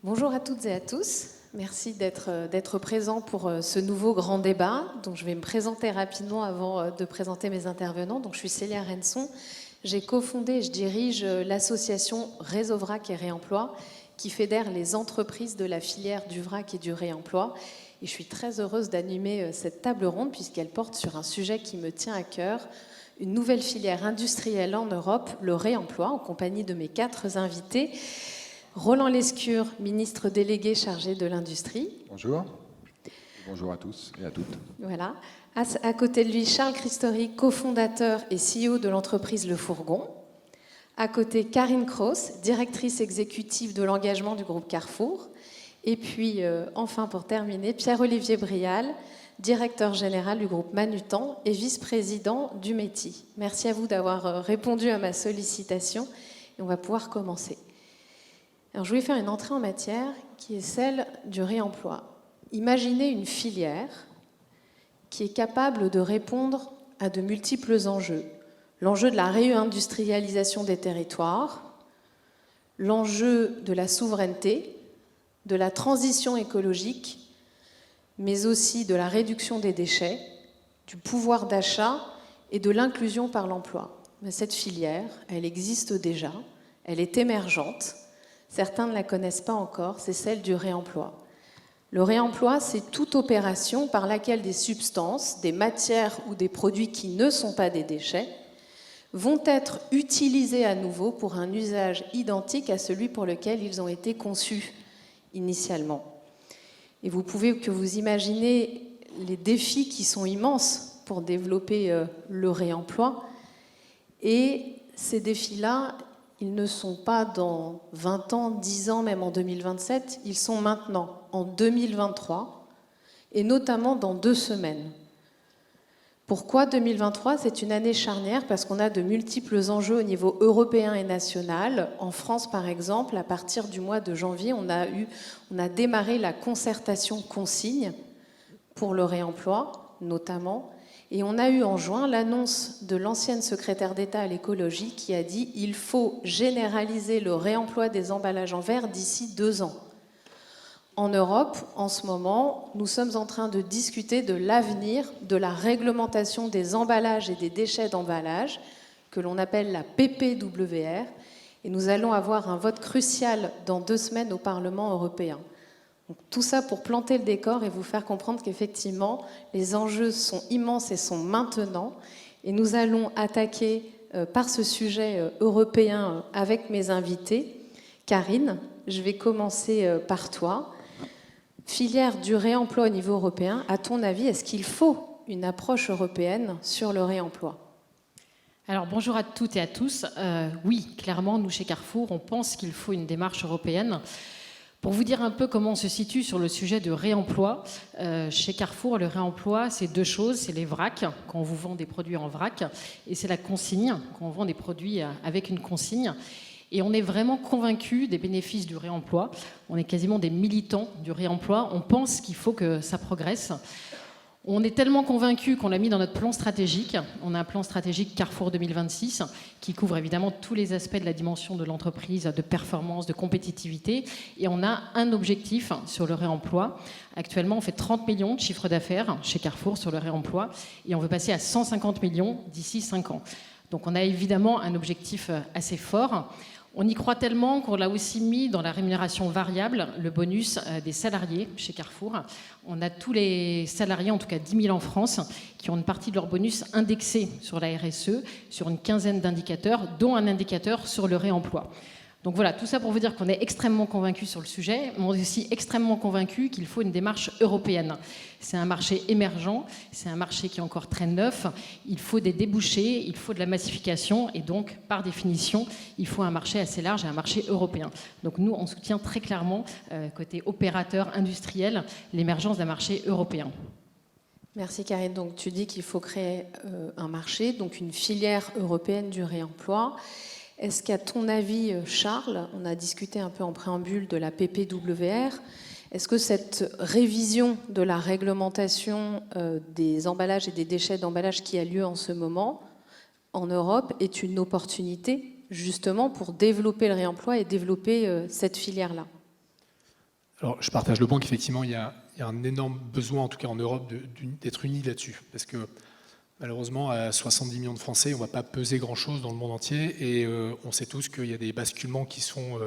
Bonjour à toutes et à tous. Merci d'être présents pour ce nouveau grand débat. Donc, je vais me présenter rapidement avant de présenter mes intervenants. Donc, je suis Célia Renson. J'ai cofondé et je dirige l'association Réseau Vrac et Réemploi qui fédère les entreprises de la filière du vrac et du réemploi. Et je suis très heureuse d'animer cette table ronde puisqu'elle porte sur un sujet qui me tient à cœur, une nouvelle filière industrielle en Europe, le réemploi, en compagnie de mes 4 invités. Roland Lescure, ministre délégué chargé de l'industrie. Bonjour. Bonjour à tous et à toutes. Voilà. À côté de lui, Charles Christori, cofondateur et CEO de l'entreprise Le Fourgon. À côté, Karine Kroos, directrice exécutive de l'engagement du groupe Carrefour. Et puis, enfin, pour terminer, Pierre-Olivier Brial, directeur général du groupe Manutan et vice-président du METI. Merci à vous d'avoir répondu à ma sollicitation et on va pouvoir commencer. Alors, je voulais faire une entrée en matière qui est celle du réemploi. Imaginez une filière qui est capable de répondre à de multiples enjeux. L'enjeu de la réindustrialisation des territoires, l'enjeu de la souveraineté, de la transition écologique, mais aussi de la réduction des déchets, du pouvoir d'achat et de l'inclusion par l'emploi. Mais cette filière, elle existe déjà, elle est émergente. Certains ne la connaissent pas encore, c'est celle du réemploi. Le réemploi, c'est toute opération par laquelle des substances, des matières ou des produits qui ne sont pas des déchets vont être utilisés à nouveau pour un usage identique à celui pour lequel ils ont été conçus initialement. Et vous pouvez que vous imaginez les défis qui sont immenses pour développer le réemploi. Et ces défis-là, ils ne sont pas dans 20 ans, 10 ans, même en 2027, ils sont maintenant, en 2023, et notamment dans 2 semaines. Pourquoi 2023 ? C'est une année charnière parce qu'on a de multiples enjeux au niveau européen et national. En France, par exemple, à partir du mois de janvier, on a démarré la concertation consigne pour le réemploi, notamment. Et on a eu en juin l'annonce de l'ancienne secrétaire d'État à l'écologie qui a dit « il faut généraliser le réemploi des emballages en verre d'ici 2 ans ». En Europe, en ce moment, nous sommes en train de discuter de l'avenir de la réglementation des emballages et des déchets d'emballage, que l'on appelle la PPWR, et nous allons avoir un vote crucial dans 2 semaines au Parlement européen. Donc, tout ça pour planter le décor et vous faire comprendre qu'effectivement, les enjeux sont immenses et sont maintenant. Et nous allons attaquer par ce sujet européen avec mes invités. Karine, je vais commencer par toi. Filière du réemploi au niveau européen, à ton avis, est-ce qu'il faut une approche européenne sur le réemploi ? Alors bonjour à toutes et à tous. Oui, clairement, nous chez Carrefour, on pense qu'il faut une démarche européenne. Pour vous dire un peu comment on se situe sur le sujet de réemploi, chez Carrefour, le réemploi, c'est 2 choses. C'est les vracs, quand on vous vend des produits en vrac, et c'est la consigne, quand on vend des produits avec une consigne. Et on est vraiment convaincus des bénéfices du réemploi. On est quasiment des militants du réemploi. On pense qu'il faut que ça progresse. On est tellement convaincus qu'on l'a mis dans notre plan stratégique. On a un plan stratégique Carrefour 2026 qui couvre évidemment tous les aspects de la dimension de l'entreprise, de performance, de compétitivité. Et on a un objectif sur le réemploi. Actuellement, on fait 30 millions de chiffre d'affaires chez Carrefour sur le réemploi et on veut passer à 150 millions d'ici 5 ans. Donc on a évidemment un objectif assez fort. On y croit tellement qu'on l'a aussi mis dans la rémunération variable, le bonus des salariés chez Carrefour. On a tous les salariés, en tout cas 10 000 en France, qui ont une partie de leur bonus indexée sur la RSE, sur une quinzaine d'indicateurs, dont un indicateur sur le réemploi. Donc voilà, tout ça pour vous dire qu'on est extrêmement convaincus sur le sujet, mais on est aussi extrêmement convaincus qu'il faut une démarche européenne. C'est un marché émergent, c'est un marché qui est encore très neuf, il faut des débouchés, il faut de la massification, et donc, par définition, il faut un marché assez large et un marché européen. Donc nous, on soutient très clairement, côté opérateur industriel, l'émergence d'un marché européen. Merci Karine. Donc tu dis qu'il faut créer un marché, donc une filière européenne du réemploi. Est-ce qu'à ton avis, Charles, on a discuté un peu en préambule de la PPWR, est-ce que cette révision de la réglementation des emballages et des déchets d'emballage qui a lieu en ce moment en Europe est une opportunité justement pour développer le réemploi et développer cette filière-là ? Alors, je partage le point qu'effectivement, il y a un énorme besoin, en tout cas en Europe, d'être unis là-dessus. Parce que malheureusement, à 70 millions de Français, on ne va pas peser grand-chose dans le monde entier. Et on sait tous qu'il y a des basculements qui sont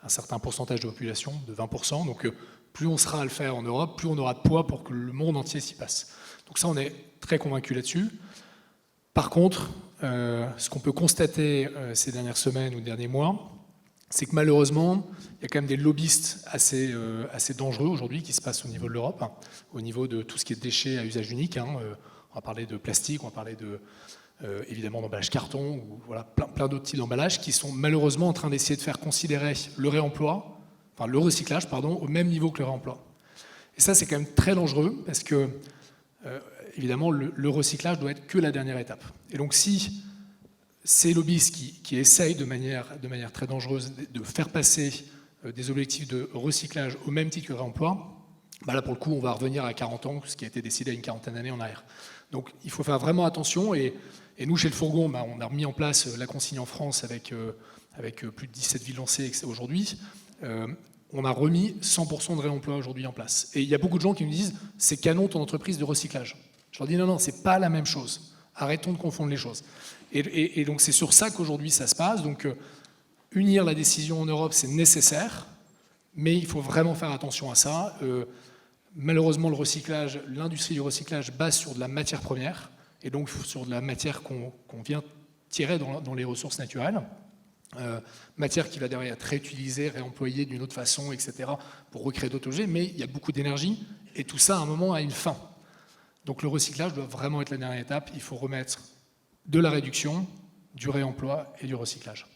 un certain pourcentage de population, de 20%. Donc, plus on sera à le faire en Europe, plus on aura de poids pour que le monde entier s'y passe. Donc ça, on est très convaincus là-dessus. Par contre, ce qu'on peut constater ces dernières semaines ou derniers mois, c'est que malheureusement, il y a quand même des lobbyistes assez dangereux aujourd'hui qui se passent au niveau de l'Europe, hein, au niveau de tout ce qui est déchets à usage unique. Hein, on va parler de plastique, on va parler évidemment d'emballage carton, ou voilà, plein d'autres types d'emballages qui sont malheureusement en train d'essayer de faire considérer le réemploi, enfin le recyclage, pardon, au même niveau que le réemploi. Et ça, c'est quand même très dangereux parce que, évidemment, le recyclage doit être que la dernière étape. Et donc, si ces lobbyistes qui essayent de manière très dangereuse de faire passer des objectifs de recyclage au même titre que le réemploi, bah là, pour le coup, on va revenir à 40 ans, ce qui a été décidé il y a une quarantaine d'années en arrière. Donc, il faut faire vraiment attention. Et nous, chez le Fourgon, bah, on a mis en place la consigne en France avec plus de 17 villes lancées aujourd'hui. On a remis 100% de réemploi aujourd'hui en place. Et il y a beaucoup de gens qui me disent « c'est canon ton entreprise de recyclage ». Je leur dis « non, c'est pas la même chose. Arrêtons de confondre les choses ». Et donc c'est sur ça qu'aujourd'hui ça se passe. Donc unir la décision en Europe, c'est nécessaire, mais il faut vraiment faire attention à ça. Malheureusement, l'industrie du recyclage base sur de la matière première, et donc sur de la matière qu'on vient tirer dans les ressources naturelles. Matière qui va derrière être réutilisée, réemployée d'une autre façon, etc., pour recréer d'autres objets, mais il y a beaucoup d'énergie, et tout ça, à un moment, a une fin. Donc le recyclage doit vraiment être la dernière étape. Il faut remettre de la réduction, du réemploi et du recyclage.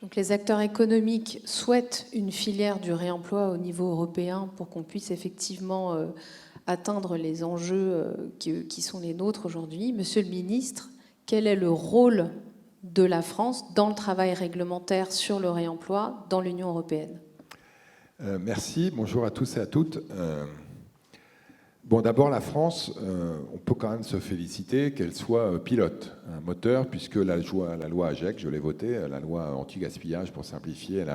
Donc les acteurs économiques souhaitent une filière du réemploi au niveau européen pour qu'on puisse effectivement atteindre les enjeux qui sont les nôtres aujourd'hui. Monsieur le ministre, quel est le rôle de la France dans le travail réglementaire sur le réemploi dans l'Union européenne? Merci, bonjour à tous et à toutes. Bon, d'abord, la France, on peut quand même se féliciter qu'elle soit pilote, un moteur, puisque la loi AGEC, je l'ai votée, la loi anti-gaspillage, pour simplifier, elle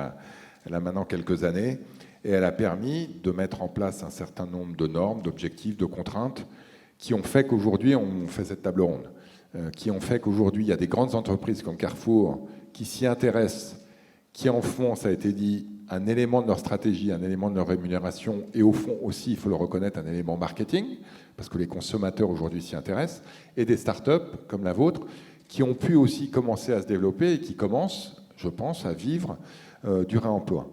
a maintenant quelques années, et elle a permis de mettre en place un certain nombre de normes, d'objectifs, de contraintes, qui ont fait qu'aujourd'hui, on fait cette table ronde, qui ont fait qu'aujourd'hui, il y a des grandes entreprises comme Carrefour qui s'y intéressent, qui en font, ça a été dit, un élément de leur stratégie, un élément de leur rémunération, et au fond aussi, il faut le reconnaître, un élément marketing, parce que les consommateurs aujourd'hui s'y intéressent, et des startups comme la vôtre, qui ont pu aussi commencer à se développer et qui commencent, je pense, à vivre du réemploi.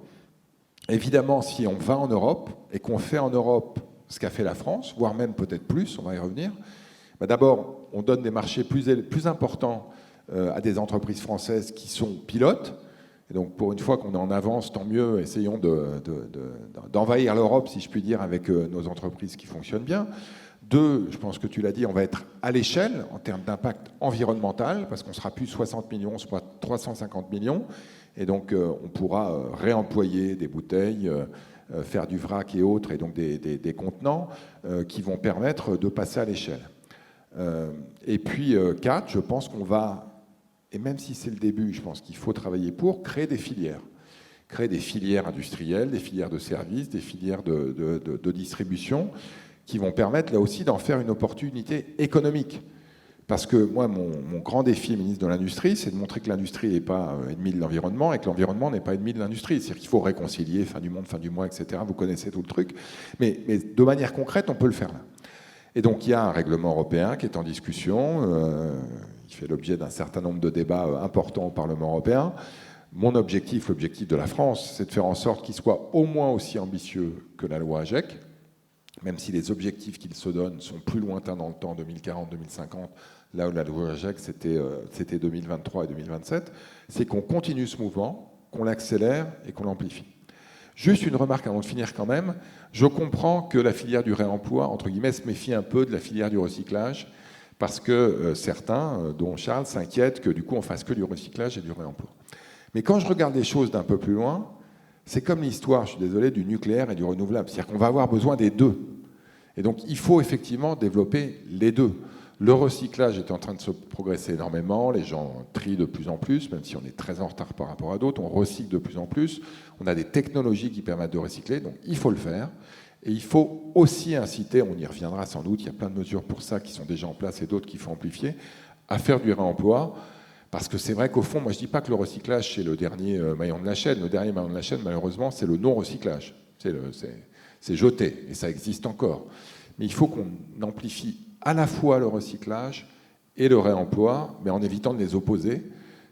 Évidemment, si on va en Europe et qu'on fait en Europe ce qu'a fait la France, voire même peut-être plus, on va y revenir, bah d'abord, on donne des marchés plus importants à des entreprises françaises qui sont pilotes. Et donc, pour une fois qu'on est en avance, tant mieux, essayons d'envahir l'Europe, si je puis dire, avec nos entreprises qui fonctionnent bien. Deux, je pense que tu l'as dit, on va être à l'échelle en termes d'impact environnemental, parce qu'on sera plus 60 millions, soit 350 millions. Et donc, on pourra réemployer des bouteilles, faire du vrac et autres, et donc des contenants qui vont permettre de passer à l'échelle. Et puis, 4, je pense qu'on va... Et même si c'est le début, je pense qu'il faut travailler pour créer des filières. Créer des filières industrielles, des filières de services, des filières de distribution qui vont permettre là aussi d'en faire une opportunité économique. Parce que moi, mon grand défi, ministre de l'Industrie, c'est de montrer que l'industrie n'est pas ennemie de l'environnement et que l'environnement n'est pas ennemi de l'industrie. C'est-à-dire qu'il faut réconcilier fin du monde, fin du mois, etc. Vous connaissez tout le truc. Mais de manière concrète, on peut le faire là. Et donc, il y a un règlement européen qui est en discussion. Il fait l'objet d'un certain nombre de débats importants au Parlement européen. Mon objectif, l'objectif de la France, c'est de faire en sorte qu'il soit au moins aussi ambitieux que la loi AGEC, même si les objectifs qu'il se donne sont plus lointains dans le temps, 2040-2050, là où la loi AGEC, c'était 2023 et 2027, c'est qu'on continue ce mouvement, qu'on l'accélère et qu'on l'amplifie. Juste une remarque avant de finir quand même. Je comprends que la filière du réemploi, entre guillemets, se méfie un peu de la filière du recyclage, parce que certains, dont Charles, s'inquiètent que du coup on fasse que du recyclage et du réemploi. Mais quand je regarde les choses d'un peu plus loin, c'est comme l'histoire, je suis désolé, du nucléaire et du renouvelable. C'est-à-dire qu'on va avoir besoin des deux. Et donc il faut effectivement développer les deux. Le recyclage est en train de se progresser énormément, les gens trient de plus en plus, même si on est très en retard par rapport à d'autres, on recycle de plus en plus, on a des technologies qui permettent de recycler, donc il faut le faire. Et il faut aussi inciter, on y reviendra sans doute, il y a plein de mesures pour ça qui sont déjà en place et d'autres qu'il faut amplifier, à faire du réemploi, parce que c'est vrai qu'au fond, moi je ne dis pas que le recyclage c'est le dernier maillon de la chaîne, le dernier maillon de la chaîne malheureusement c'est le non-recyclage, c'est jeté, et ça existe encore. Mais il faut qu'on amplifie à la fois le recyclage et le réemploi, mais en évitant de les opposer.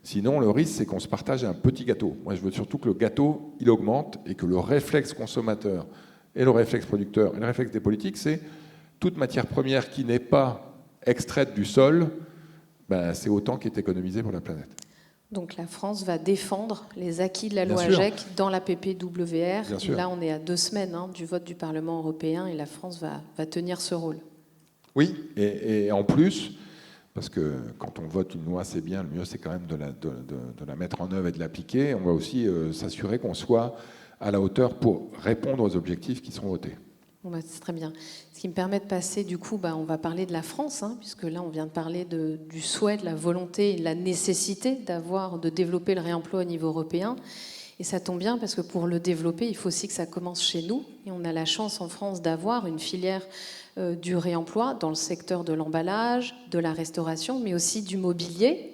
Sinon, le risque, c'est qu'on se partage un petit gâteau. Moi, je veux surtout que le gâteau, il augmente et que le réflexe consommateur et le réflexe producteur et le réflexe des politiques, c'est toute matière première qui n'est pas extraite du sol, ben, c'est autant qui est économisé pour la planète. Donc la France va défendre les acquis de la Bien loi sûr. AGEC dans la PPWR. Bien sûr. Là, on est à 2 semaines du vote du Parlement européen et la France va tenir ce rôle. Oui, et en plus, parce que quand on vote une loi, c'est bien, le mieux c'est quand même de la mettre en œuvre et de l'appliquer. On va aussi s'assurer qu'on soit à la hauteur pour répondre aux objectifs qui seront votés. Bon, c'est très bien. Ce qui me permet de passer, du coup, on va parler de la France, puisque là, on vient de parler du souhait, de la volonté et de la nécessité de développer le réemploi au niveau européen. Et ça tombe bien, parce que pour le développer, il faut aussi que ça commence chez nous. Et on a la chance en France d'avoir une filière du réemploi dans le secteur de l'emballage, de la restauration, mais aussi du mobilier.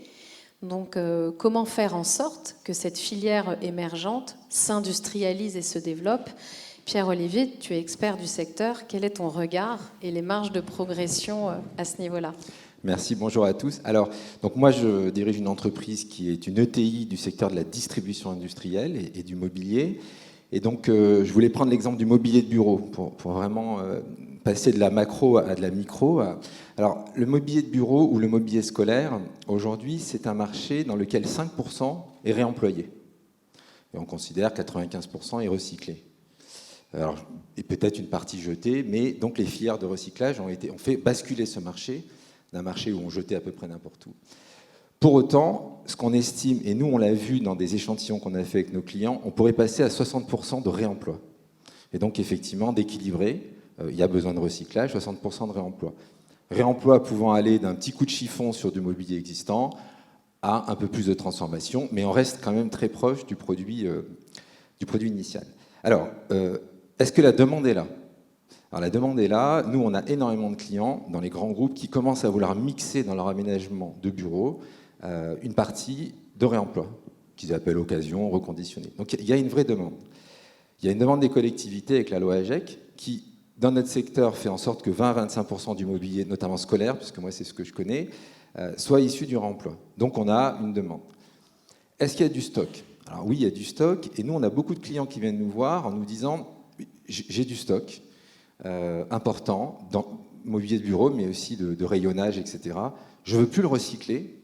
Donc, comment faire en sorte que cette filière émergente s'industrialise et se développe ? Pierre-Olivier, tu es expert du secteur. Quel est ton regard et les marges de progression à ce niveau-là ? Merci, bonjour à tous. Alors, donc moi, je dirige une entreprise qui est une ETI du secteur de la distribution industrielle et du mobilier. Et donc, je voulais prendre l'exemple du mobilier de bureau pour vraiment passer de la macro à de la micro. Alors, le mobilier de bureau ou le mobilier scolaire, aujourd'hui, c'est un marché dans lequel 5% est réemployé. Et on considère 95% est recyclé. Alors, et peut-être une partie jetée, mais donc les filières de recyclage ont fait basculer ce marché d'un marché où on jetait à peu près n'importe où. Pour autant, ce qu'on estime, et nous on l'a vu dans des échantillons qu'on a fait avec nos clients, on pourrait passer à 60% de réemploi. Et donc effectivement, d'équilibrer, il y a besoin de recyclage, 60% de réemploi. Réemploi pouvant aller d'un petit coup de chiffon sur du mobilier existant à un peu plus de transformation, mais on reste quand même très proche du produit initial. Alors, est-ce que la demande est là ? Alors la demande est là. Nous, on a énormément de clients dans les grands groupes qui commencent à vouloir mixer dans leur aménagement de bureaux une partie de réemploi, qu'ils appellent occasion, reconditionné. Donc il y a une vraie demande. Il y a une demande des collectivités avec la loi AGEC qui, dans notre secteur, fait en sorte que 20-25% du mobilier, notamment scolaire, parce que moi c'est ce que je connais, soit issu du réemploi. Donc on a une demande. Est-ce qu'il y a du stock ? Alors oui, il y a du stock. Et nous, on a beaucoup de clients qui viennent nous voir en nous disant « j'ai du stock ». Important dans mobilier de bureau, mais aussi de rayonnage, etc. Je ne veux plus le recycler,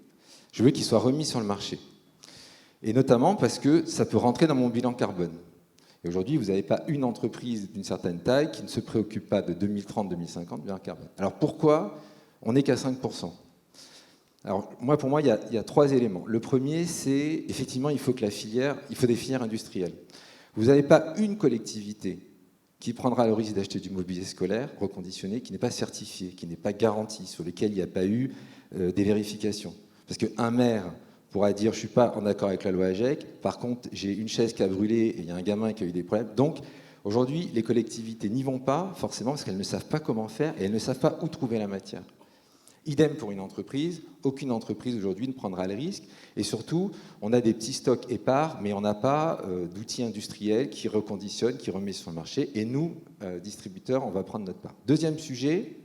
je veux qu'il soit remis sur le marché. Et notamment parce que ça peut rentrer dans mon bilan carbone. Et aujourd'hui, vous n'avez pas une entreprise d'une certaine taille qui ne se préoccupe pas de 2030-2050 bilan carbone. Alors pourquoi on n'est qu'à 5% ? Alors pour moi, il y a 3 éléments. Le premier, c'est effectivement, il faut des filières industrielles. Vous n'avez pas une collectivité qui prendra le risque d'acheter du mobilier scolaire reconditionné, qui n'est pas certifié, qui n'est pas garanti, sur lequel il n'y a pas eu des vérifications. Parce qu'un maire pourra dire « je ne suis pas en accord avec la loi AGEC, par contre j'ai une chaise qui a brûlé et il y a un gamin qui a eu des problèmes ». Donc aujourd'hui, les collectivités n'y vont pas forcément parce qu'elles ne savent pas comment faire et elles ne savent pas où trouver la matière. Idem pour une entreprise, aucune entreprise aujourd'hui ne prendra le risque. Et surtout, on a des petits stocks épars, mais on n'a pas d'outils industriels qui reconditionnent, qui remettent sur le marché. Et nous, distributeurs, on va prendre notre part. Deuxième sujet,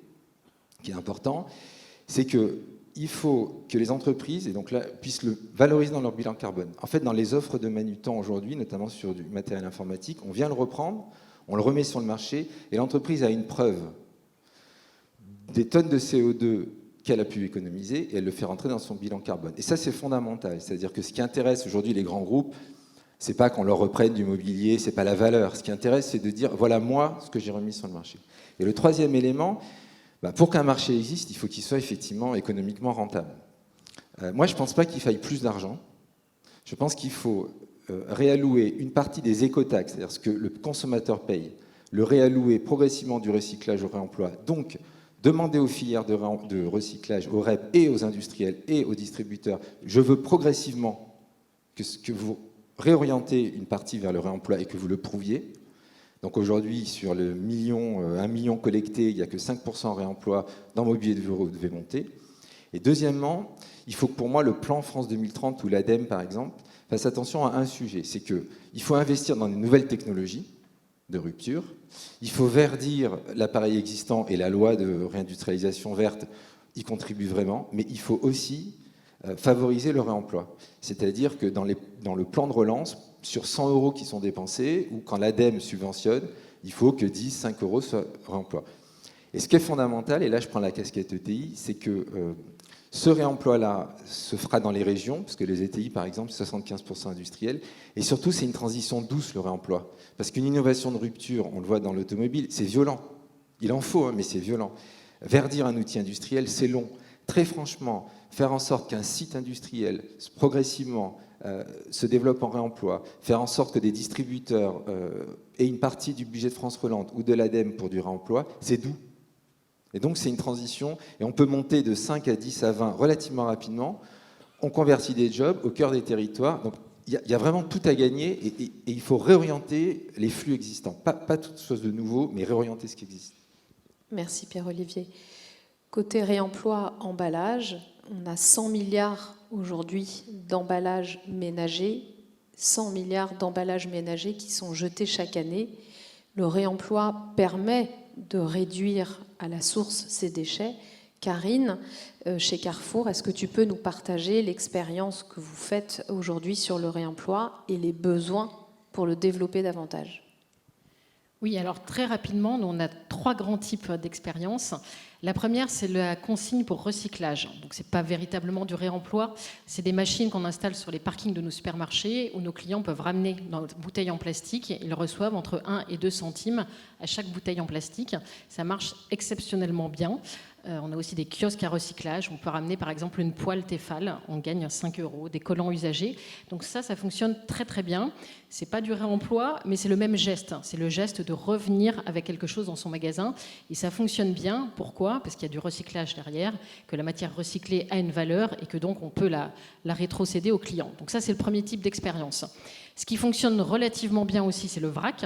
qui est important, c'est qu'il faut que les entreprises, et donc là, puissent le valoriser dans leur bilan carbone. En fait, dans les offres de Manutan aujourd'hui, notamment sur du matériel informatique, on vient le reprendre, on le remet sur le marché, et l'entreprise a une preuve des tonnes de CO2 qu'elle a pu économiser et elle le fait rentrer dans son bilan carbone. Et ça, c'est fondamental. C'est-à-dire que ce qui intéresse aujourd'hui les grands groupes, c'est pas qu'on leur reprenne du mobilier, c'est pas la valeur. Ce qui intéresse, c'est de dire, voilà moi ce que j'ai remis sur le marché. Et le troisième élément, pour qu'un marché existe, il faut qu'il soit effectivement économiquement rentable. Moi, je ne pense pas qu'il faille plus d'argent. Je pense qu'il faut réallouer une partie des écotaxes, c'est-à-dire ce que le consommateur paye, le réallouer progressivement du recyclage au réemploi, donc Demandez aux filières de recyclage, aux REP et aux industriels et aux distributeurs, je veux progressivement que vous réorientez une partie vers le réemploi et que vous le prouviez. Donc aujourd'hui, sur le 1 million collecté, il n'y a que 5% réemploi dans le mobilier de bureau, vous devez monter. Et deuxièmement, il faut que pour moi, le plan France 2030 ou l'ADEME, par exemple, fasse attention à un sujet, c'est qu'il faut investir dans des nouvelles technologies de rupture, il faut verdir l'appareil existant et la loi de réindustrialisation verte y contribue vraiment, mais il faut aussi favoriser le réemploi. C'est-à-dire que dans le plan de relance, sur 100 € qui sont dépensés, ou quand l'ADEME subventionne, il faut que 10, 5 € soient réemploi. Et ce qui est fondamental, et là je prends la casquette ETI, c'est que ce réemploi-là se fera dans les régions, parce que les ETI, par exemple, 75% industriels, et surtout c'est une transition douce, le réemploi. Parce qu'une innovation de rupture, on le voit dans l'automobile, c'est violent. Il en faut, mais c'est violent. Verdir un outil industriel, c'est long. Très franchement, faire en sorte qu'un site industriel, progressivement, se développe en réemploi, faire en sorte que des distributeurs aient une partie du budget de France Relance ou de l'ADEME pour du réemploi, c'est doux. Et donc c'est une transition, et on peut monter de 5 à 10 à 20 relativement rapidement. On convertit des jobs au cœur des territoires. Donc il y a vraiment tout à gagner, et il faut réorienter les flux existants. Pas toute chose de nouveau, mais réorienter ce qui existe. Merci Pierre-Olivier. Côté réemploi, emballage, on a 100 milliards aujourd'hui d'emballages ménagers, 100 milliards d'emballages ménagers qui sont jetés chaque année. Le réemploi permet de réduire à la source ces déchets. Karine, chez Carrefour, est-ce que tu peux nous partager l'expérience que vous faites aujourd'hui sur le réemploi et les besoins pour le développer davantage ? Oui, alors très rapidement, on a 3 grands types d'expériences. La première, c'est la consigne pour recyclage. Donc, ce n'est pas véritablement du réemploi. C'est des machines qu'on installe sur les parkings de nos supermarchés où nos clients peuvent ramener dans bouteilles en plastique. Ils reçoivent entre 1 et 2 centimes à chaque bouteille en plastique. Ça marche exceptionnellement bien. On a aussi des kiosques à recyclage. On peut ramener par exemple une poêle Tefal, on gagne 5 €, des collants usagés. Donc ça fonctionne très très bien. C'est pas du réemploi, mais c'est le même geste. C'est le geste de revenir avec quelque chose dans son magasin. Et ça fonctionne bien. Pourquoi ? Parce qu'il y a du recyclage derrière, que la matière recyclée a une valeur et que donc on peut la rétrocéder au client. Donc ça, c'est le premier type d'expérience. Ce qui fonctionne relativement bien aussi, c'est le vrac.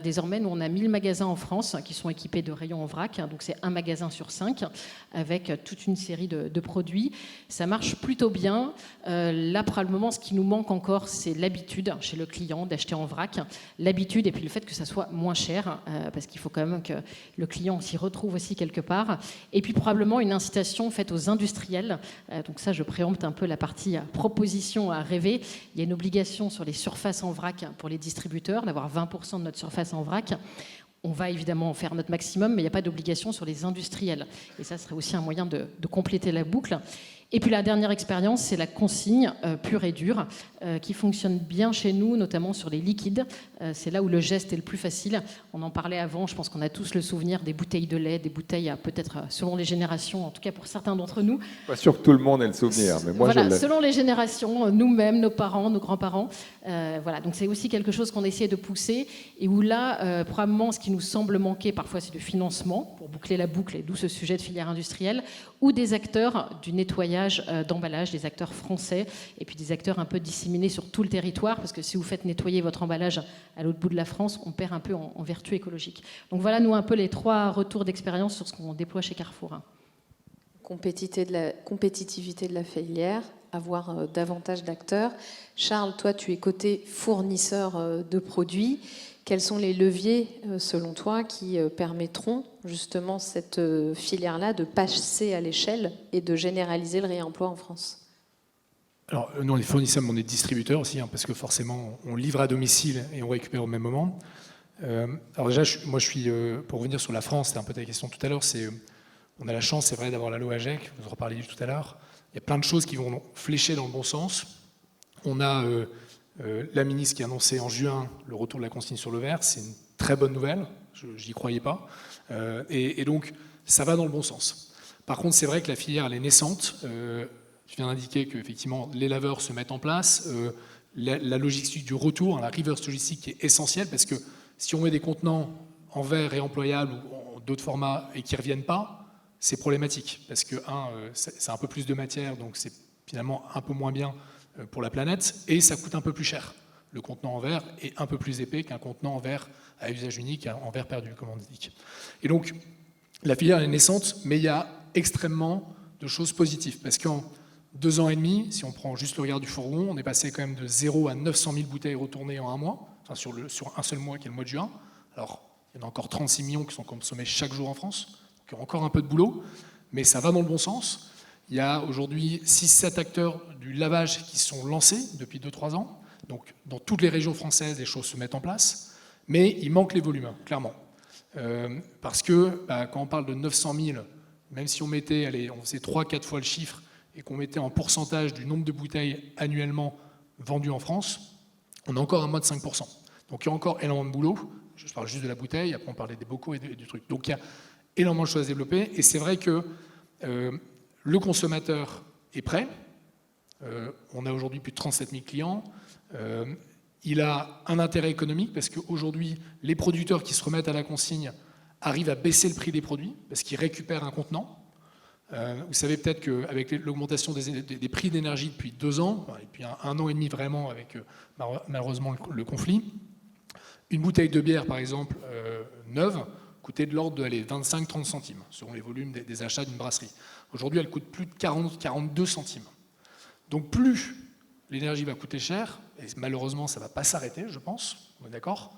Désormais, nous, on a 1000 magasins en France qui sont équipés de rayons en vrac. Donc, c'est un magasin sur 5 avec toute une série de produits. Ça marche plutôt bien. Là, probablement, ce qui nous manque encore, c'est l'habitude chez le client d'acheter en vrac. L'habitude et puis le fait que ça soit moins cher, parce qu'il faut quand même que le client s'y retrouve aussi quelque part. Et puis, probablement, une incitation faite aux industriels. Donc ça, je préempte un peu la partie proposition à rêver. Il y a une obligation sur les surfaces en vrac pour les distributeurs, d'avoir 20% de notre surface en vrac. On va évidemment faire notre maximum, mais il n'y a pas d'obligation sur les industriels. Et ça serait aussi un moyen de compléter la boucle. Et puis la dernière expérience, c'est la consigne pure et dure, qui fonctionne bien chez nous, notamment sur les liquides. C'est là où le geste est le plus facile. On en parlait avant, je pense qu'on a tous le souvenir des bouteilles de lait, des bouteilles peut-être selon les générations, en tout cas pour certains d'entre nous. Pas sûr que tout le monde ait le souvenir, mais moi voilà, je l'ai. selon les générations, nous-mêmes, nos parents, nos grands-parents. Voilà, donc c'est aussi quelque chose qu'on essaie de pousser et où là, probablement, ce qui nous semble manquer parfois, c'est du financement pour boucler la boucle, et d'où ce sujet de filière industrielle, ou des acteurs du nettoyage d'emballage, des acteurs français, et puis des acteurs un peu disséminés sur tout le territoire, parce que si vous faites nettoyer votre emballage à l'autre bout de la France, on perd un peu en vertu écologique. Donc voilà, nous, un peu les 3 retours d'expérience sur ce qu'on déploie chez Carrefour. Compétitivité de la filière, avoir davantage d'acteurs. Charles, toi, tu es côté fournisseur de produits. Quels sont les leviers, selon toi, qui permettront justement cette filière-là de passer à l'échelle et de généraliser le réemploi en France ? Alors, nous, on est fournisseurs, mais on est distributeurs aussi, parce que forcément, on livre à domicile et on récupère au même moment. Alors déjà, moi, je suis, pour revenir sur la France, c'était un peu ta question tout à l'heure, on a la chance, c'est vrai, d'avoir la loi AGEC, vous en reparliez tout à l'heure. Il y a plein de choses qui vont flécher dans le bon sens. On a la ministre qui a annoncé en juin le retour de la consigne sur le verre, c'est une très bonne nouvelle, je n'y croyais pas. Et donc, ça va dans le bon sens. Par contre, c'est vrai que la filière, elle est naissante. Je viens d'indiquer qu'effectivement, les laveurs se mettent en place. La logistique du retour, la reverse logistique qui est essentielle, parce que si on met des contenants en verre réemployables ou d'autres formats et qui ne reviennent pas, c'est problématique, parce que, c'est un peu plus de matière, donc c'est finalement un peu moins bien pour la planète, et ça coûte un peu plus cher. Le contenant en verre est un peu plus épais qu'un contenant en verre à usage unique, en verre perdu, comme on dit. Et donc, la filière est naissante, mais il y a extrêmement de choses positives, parce qu'en 2 ans et demi, si on prend juste le regard du fourgon, on est passé quand même de 0 à 900 000 bouteilles retournées en un mois, enfin sur un seul mois qui est le mois de juin. Alors, il y en a encore 36 millions qui sont consommés chaque jour en France, donc il y a encore un peu de boulot, mais ça va dans le bon sens. Il y a aujourd'hui 6-7 acteurs du lavage qui sont lancés depuis 2-3 ans, donc dans toutes les régions françaises, les choses se mettent en place, mais il manque les volumes, clairement. Parce que quand on parle de 900 000, même si on mettait, on faisait 3-4 fois le chiffre, et qu'on mettait en pourcentage du nombre de bouteilles annuellement vendues en France, on a encore un moins de 5%. Donc il y a encore énormément de boulot. Je parle juste de la bouteille, après on parlait des bocaux et du truc. Donc il y a énormément de choses à développer, et c'est vrai que le consommateur est prêt. On a aujourd'hui plus de 37 000 clients. Il a un intérêt économique, parce qu'aujourd'hui, les producteurs qui se remettent à la consigne arrivent à baisser le prix des produits, parce qu'ils récupèrent un contenant. Vous savez peut-être qu'avec l'augmentation des prix d'énergie depuis 2 ans, et puis un an et demi vraiment avec malheureusement le conflit, une bouteille de bière, par exemple, neuve, coûtait de l'ordre de 25-30 centimes, selon les volumes des achats d'une brasserie. Aujourd'hui, elle coûte plus de 40-42 centimes. Donc plus l'énergie va coûter cher, et malheureusement ça ne va pas s'arrêter, je pense, on est d'accord,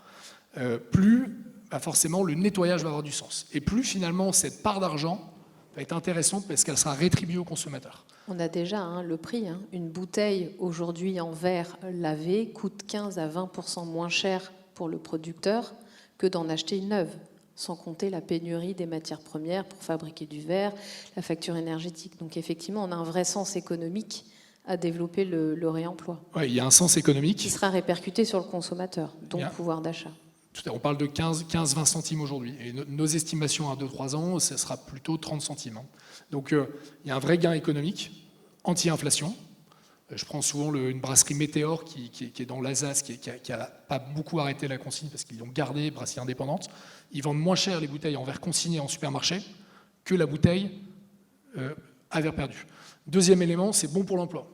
plus forcément le nettoyage va avoir du sens. Et plus finalement cette part d'argent va être intéressante, parce qu'elle sera rétribuée aux consommateurs. On a déjà le prix. Une bouteille aujourd'hui en verre lavé coûte 15 à 20% moins cher pour le producteur que d'en acheter une neuve, sans compter la pénurie des matières premières pour fabriquer du verre, la facture énergétique. Donc effectivement, on a un vrai sens économique à développer le réemploi. Oui, il y a un sens économique. Qui sera répercuté sur le consommateur, donc le pouvoir d'achat. On parle de 15-20 centimes aujourd'hui. Et nos estimations à 2-3 ans, ce sera plutôt 30 centimes. Donc il y a un vrai gain économique, anti-inflation. Je prends souvent une brasserie Météor qui est dans l'Alsace, qui n'a pas beaucoup arrêté la consigne parce qu'ils l'ont gardée, brasserie indépendante. Ils vendent moins cher les bouteilles en verre consigné en supermarché que la bouteille à verre perdu. Deuxième élément, c'est bon pour l'emploi.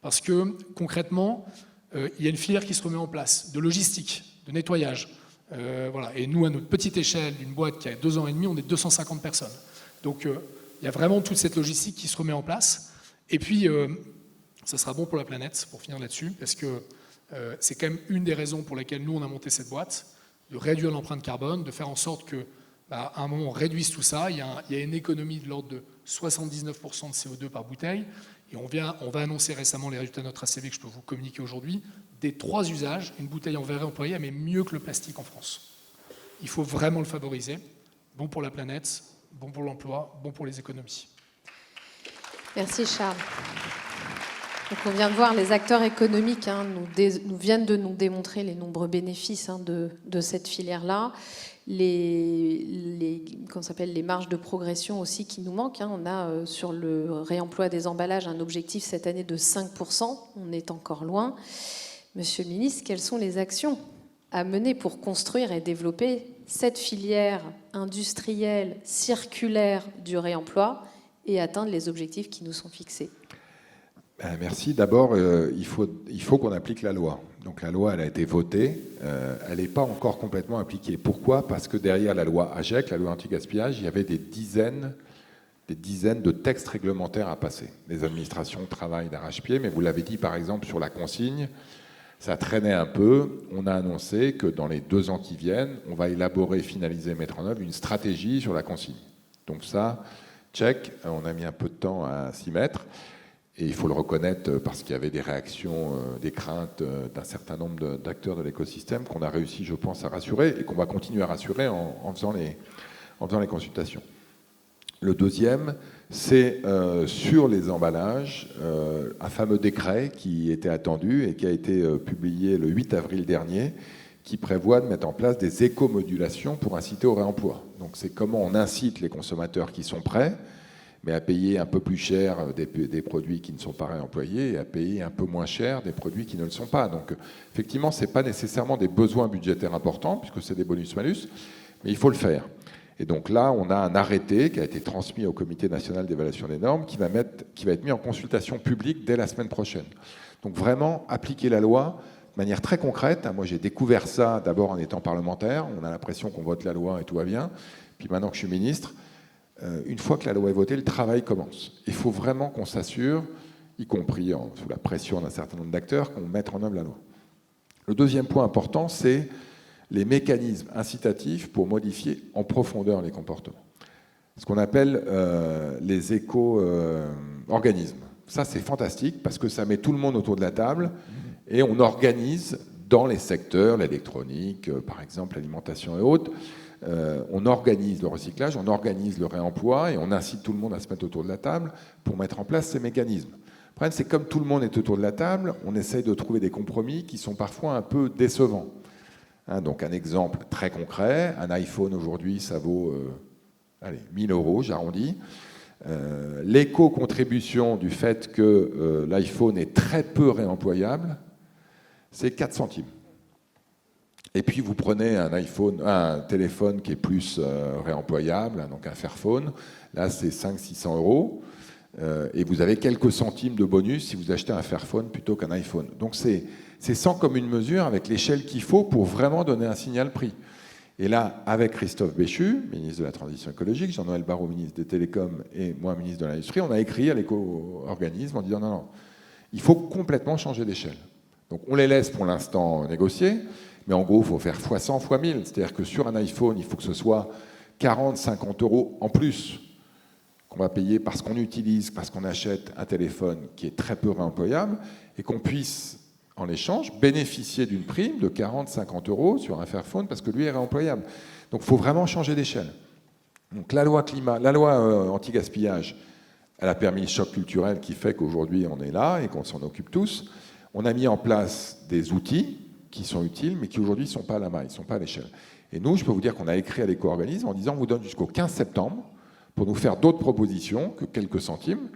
Parce que concrètement, il y a une filière qui se remet en place, de logistique, de nettoyage. Voilà. Et nous, à notre petite échelle, d'une boîte qui a 2 ans et demi, on est 250 personnes. Donc il y a vraiment toute cette logistique qui se remet en place. Et puis, ça sera bon pour la planète, pour finir là-dessus, parce que c'est quand même une des raisons pour lesquelles nous, on a monté cette boîte, de réduire l'empreinte carbone, de faire en sorte que, à un moment, on réduise tout ça. Il y a une économie de l'ordre de 79% de CO2 par bouteille. Et on va annoncer récemment les résultats de notre ACV que je peux vous communiquer aujourd'hui. Des 3 usages, une bouteille en verre réemployée, mais mieux que le plastique en France. Il faut vraiment le favoriser. Bon pour la planète, bon pour l'emploi, bon pour les économies. Merci Charles. Donc on vient de voir les acteurs économiques nous viennent de nous démontrer les nombreux bénéfices de cette filière-là. Les marges de progression aussi qui nous manquent. On a sur le réemploi des emballages un objectif cette année de 5%. On est encore loin. Monsieur le ministre, quelles sont les actions à mener pour construire et développer cette filière industrielle, circulaire du réemploi et atteindre les objectifs qui nous sont fixés? Merci. D'abord, il faut qu'on applique la loi. Donc la loi, elle a été votée, elle n'est pas encore complètement appliquée. Pourquoi? Parce que derrière la loi AGEC, la loi anti-gaspillage, il y avait des dizaines de textes réglementaires à passer. Les administrations travaillent d'arrache-pied, mais vous l'avez dit par exemple sur la consigne, ça traînait un peu. On a annoncé que dans les 2 ans qui viennent, on va élaborer, finaliser, mettre en œuvre une stratégie sur la consigne. Donc ça, check, on a mis un peu de temps à s'y mettre. Et il faut le reconnaître parce qu'il y avait des réactions, des craintes d'un certain nombre d'acteurs de l'écosystème qu'on a réussi, je pense, à rassurer et qu'on va continuer à rassurer en faisant les consultations. Le deuxième, c'est sur les emballages, un fameux décret qui était attendu et qui a été publié le 8 avril dernier, qui prévoit de mettre en place des éco-modulations pour inciter au réemploi. Donc c'est comment on incite les consommateurs qui sont prêts, mais à payer un peu plus cher des produits qui ne sont pas réemployés et à payer un peu moins cher des produits qui ne le sont pas. Donc effectivement, ce n'est pas nécessairement des besoins budgétaires importants, puisque c'est des bonus-malus, mais il faut le faire. Et donc là, on a un arrêté qui a été transmis au Comité national d'évaluation des normes qui va être mis en consultation publique dès la semaine prochaine. Donc vraiment, appliquer la loi de manière très concrète. Moi, j'ai découvert ça d'abord en étant parlementaire. On a l'impression qu'on vote la loi et tout va bien. Puis maintenant que je suis ministre, une fois que la loi est votée, le travail commence. Il faut vraiment qu'on s'assure, y compris sous la pression d'un certain nombre d'acteurs, qu'on mette en œuvre la loi. Le deuxième point important, c'est les mécanismes incitatifs pour modifier en profondeur les comportements. Ce qu'on appelle les éco-organismes. Ça, c'est fantastique parce que ça met tout le monde autour de la table et on organise dans les secteurs, l'électronique, par exemple, l'alimentation et autres, on organise le recyclage, on organise le réemploi et on incite tout le monde à se mettre autour de la table pour mettre en place ces mécanismes. Le problème, c'est comme tout le monde est autour de la table, on essaye de trouver des compromis qui sont parfois un peu décevants. Donc un exemple très concret, un iPhone aujourd'hui, ça vaut 1 000 €, j'arrondis. L'éco-contribution du fait que l'iPhone est très peu réemployable, c'est 4 centimes. Et puis vous prenez un téléphone qui est plus réemployable, donc un Fairphone, là c'est 500-600 €, et vous avez quelques centimes de bonus si vous achetez un Fairphone plutôt qu'un iPhone. Donc c'est sans commune mesure avec l'échelle qu'il faut pour vraiment donner un signal prix. Et là, avec Christophe Béchu, ministre de la Transition écologique, Jean-Noël Barrot, ministre des Télécoms, et moi, ministre de l'Industrie, on a écrit à l'éco-organisme en disant non, il faut complètement changer d'échelle. Donc on les laisse pour l'instant négocier, mais en gros, il faut faire x100, x1000. C'est-à-dire que sur un iPhone, il faut que ce soit 40-50 € en plus qu'on va payer parce qu'on utilise, parce qu'on achète un téléphone qui est très peu réemployable, et qu'on puisse, en échange, bénéficier d'une prime de 40-50 € sur un Fairphone parce que lui est réemployable. Donc il faut vraiment changer d'échelle. Donc la loi anti-gaspillage, elle a permis le choc culturel qui fait qu'aujourd'hui on est là et qu'on s'en occupe tous. On a mis en place des outils qui sont utiles, mais qui aujourd'hui ne sont pas à la main, ils ne sont pas à l'échelle. Et nous, je peux vous dire qu'on a écrit à l'éco-organisme en disant on vous donne jusqu'au 15 septembre pour nous faire d'autres propositions que quelques centimes.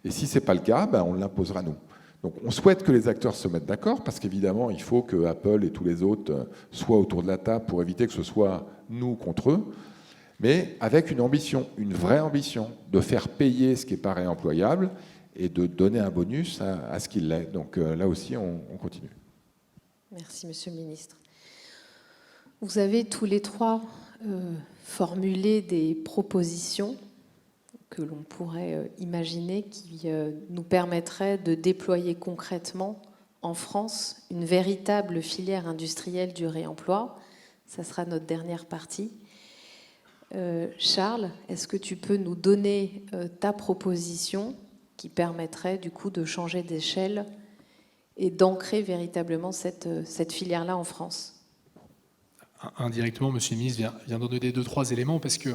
Et si ce n'est pas le cas, on l'imposera nous. Donc on souhaite que les acteurs se mettent d'accord, parce qu'évidemment, il faut que Apple et tous les autres soient autour de la table pour éviter que ce soit nous contre eux, mais avec une ambition, une vraie ambition, de faire payer ce qui n'est pas réemployable et de donner un bonus à ce qu'il l'est. Donc là aussi, on continue. Merci, Monsieur le Ministre. Vous avez tous les trois formulé des propositions que l'on pourrait imaginer qui nous permettraient de déployer concrètement en France une véritable filière industrielle du réemploi. Ça sera notre dernière partie. Charles, est-ce que tu peux nous donner ta proposition qui permettrait du coup de changer d'échelle et d'ancrer véritablement cette filière-là en France? Indirectement, Monsieur le ministre vient de donner 2-3 éléments, parce que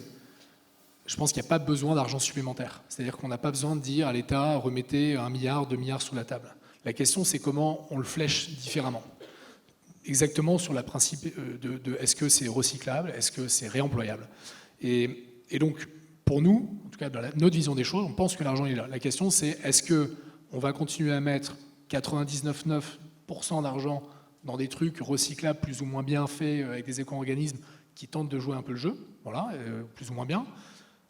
je pense qu'il n'y a pas besoin d'argent supplémentaire. C'est-à-dire qu'on n'a pas besoin de dire à l'État, remettez 1 milliard, 2 milliards sur la table. La question, c'est comment on le flèche différemment. Exactement sur le principe de est-ce que c'est recyclable, est-ce que c'est réemployable. Et donc, pour nous, en tout cas dans notre vision des choses, on pense que l'argent est là. La question, c'est est-ce qu'on va continuer à mettre 99,9% d'argent dans des trucs recyclables plus ou moins bien faits avec des éco-organismes qui tentent de jouer un peu le jeu, voilà, plus ou moins bien,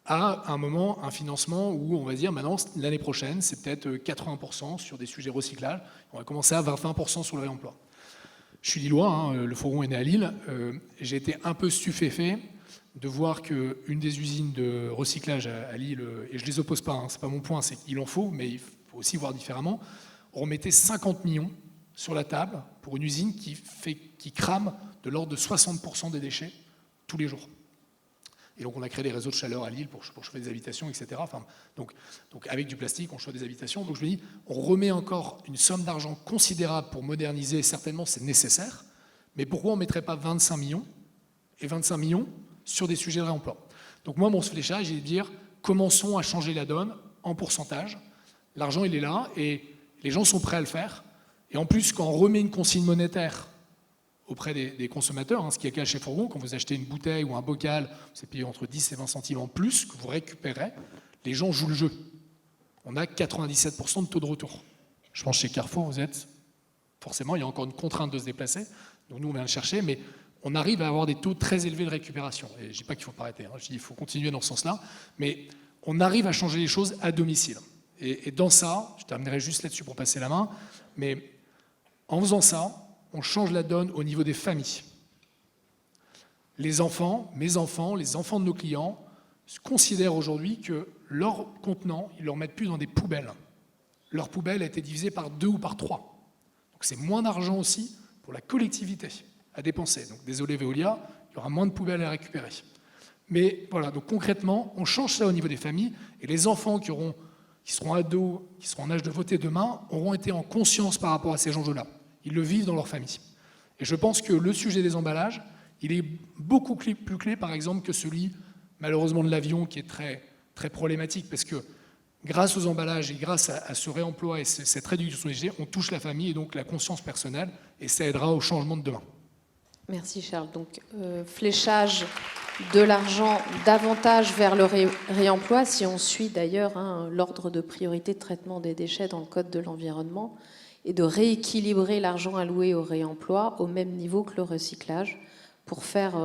à un moment, un financement où on va dire maintenant, l'année prochaine, c'est peut-être 80% sur des sujets recyclables, on va commencer à 20% sur le réemploi. Je suis lillois, le Fourgon est né à Lille, j'ai été un peu stupéfait de voir qu'une des usines de recyclage à Lille, et je ne les oppose pas, c'est pas mon point, c'est qu'il en faut, mais il faut aussi voir différemment, on remettait 50 millions sur la table pour une usine qui crame de l'ordre de 60% des déchets tous les jours. Et donc on a créé des réseaux de chaleur à Lille pour chauffer des habitations, etc. Enfin, donc avec du plastique, on chauffe des habitations. Donc je me dis, on remet encore une somme d'argent considérable pour moderniser, certainement c'est nécessaire, mais pourquoi on ne mettrait pas 25 millions et 25 millions sur des sujets de réemploi? Donc moi, mon fléchage, il est de dire, commençons à changer la donne en pourcentage. L'argent, il est là, et les gens sont prêts à le faire. Et en plus, quand on remet une consigne monétaire auprès des consommateurs, ce qui est le cas chez Fourgon, quand vous achetez une bouteille ou un bocal, c'est payé entre 10 et 20 centimes en plus que vous récupérez, les gens jouent le jeu. On a 97% de taux de retour. Je pense que chez Carrefour, forcément, il y a encore une contrainte de se déplacer, donc nous on vient le chercher, mais on arrive à avoir des taux très élevés de récupération. Et je ne dis pas qu'il ne faut pas arrêter, je dis qu'il faut continuer dans ce sens-là, mais on arrive à changer les choses à domicile. Et dans ça, je terminerai juste là-dessus pour passer la main, mais en faisant ça, on change la donne au niveau des familles. Les enfants, mes enfants, les enfants de nos clients, considèrent aujourd'hui que leurs contenants, ils ne leur mettent plus dans des poubelles. Leur poubelle a été divisée par 2 ou par 3. Donc c'est moins d'argent aussi pour la collectivité à dépenser. Donc désolé Veolia, il y aura moins de poubelles à récupérer. Mais voilà, donc concrètement, on change ça au niveau des familles, et les enfants qui seront ados, qui seront en âge de voter demain, auront été en conscience par rapport à ces enjeux-là. Ils le vivent dans leur famille. Et je pense que le sujet des emballages, il est beaucoup plus clé, par exemple, que celui, malheureusement, de l'avion, qui est très, très problématique, parce que grâce aux emballages et grâce à ce réemploi et cette réduction des déchets, on touche la famille et donc la conscience personnelle, et ça aidera au changement de demain. Merci Charles. Donc, fléchage de l'argent davantage vers le réemploi, si on suit d'ailleurs l'ordre de priorité de traitement des déchets dans le Code de l'environnement, et de rééquilibrer l'argent alloué au réemploi au même niveau que le recyclage pour faire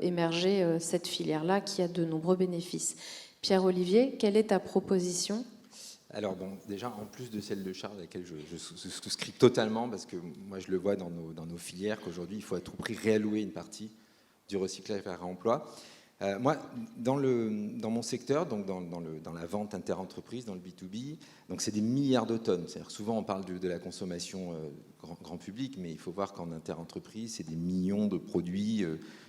émerger cette filière-là qui a de nombreux bénéfices. Pierre-Olivier, quelle est ta proposition ? Alors bon, déjà, en plus de celle de Charles, à laquelle je souscris totalement, parce que moi je le vois dans nos filières, qu'aujourd'hui il faut à tout prix réallouer une partie du recyclage vers le réemploi. Moi, dans mon secteur, donc dans la vente interentreprise, dans le B2B, donc c'est des milliards de tonnes. C'est-à-dire souvent on parle de la consommation grand public, mais il faut voir qu'en interentreprise, c'est des millions de produits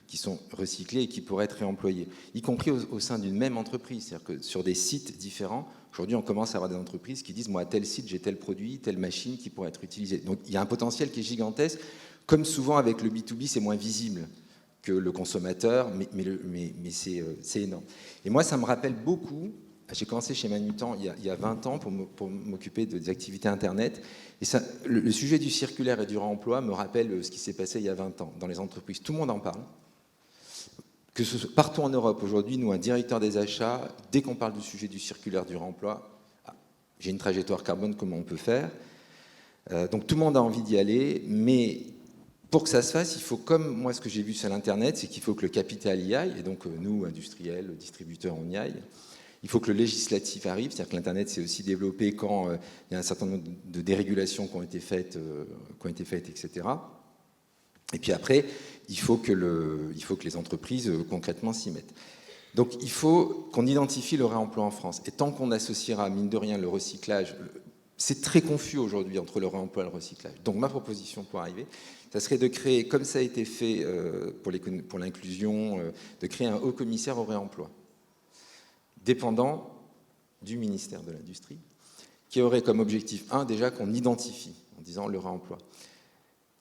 qui sont recyclés et qui pourraient être réemployés, y compris au sein d'une même entreprise. C'est-à-dire que sur des sites différents, aujourd'hui on commence à avoir des entreprises qui disent « moi à tel site j'ai tel produit, telle machine qui pourrait être utilisée ». Donc il y a un potentiel qui est gigantesque. Comme souvent avec le B2B, c'est moins visible que le consommateur, mais c'est énorme. Et moi, ça me rappelle beaucoup, j'ai commencé chez Manutan il y a 20 ans pour m'occuper des activités Internet, et ça, le sujet du circulaire et du réemploi me rappelle ce qui s'est passé il y a 20 ans dans les entreprises. Tout le monde en parle. Que ce soit partout en Europe, aujourd'hui, nous, un directeur des achats, dès qu'on parle du sujet du circulaire, du réemploi, j'ai une trajectoire carbone, comment on peut faire ? Donc tout le monde a envie d'y aller, mais pour que ça se fasse, il faut, comme moi ce que j'ai vu sur l'Internet, c'est qu'il faut que le capital y aille, et donc nous, industriels, distributeurs, on y aille. Il faut que le législatif arrive, c'est-à-dire que l'Internet s'est aussi développé quand il y a un certain nombre de dérégulations qui ont été faites, etc. Et puis après, il faut que les entreprises concrètement s'y mettent. Donc il faut qu'on identifie le réemploi en France. Et tant qu'on associera, mine de rien, le recyclage, c'est très confus aujourd'hui entre le réemploi et le recyclage. Donc ma proposition pour arriver, ça serait de créer, comme ça a été fait pour l'inclusion, de créer un haut commissaire au réemploi, dépendant du ministère de l'Industrie, qui aurait comme objectif, déjà qu'on identifie, en disant le réemploi,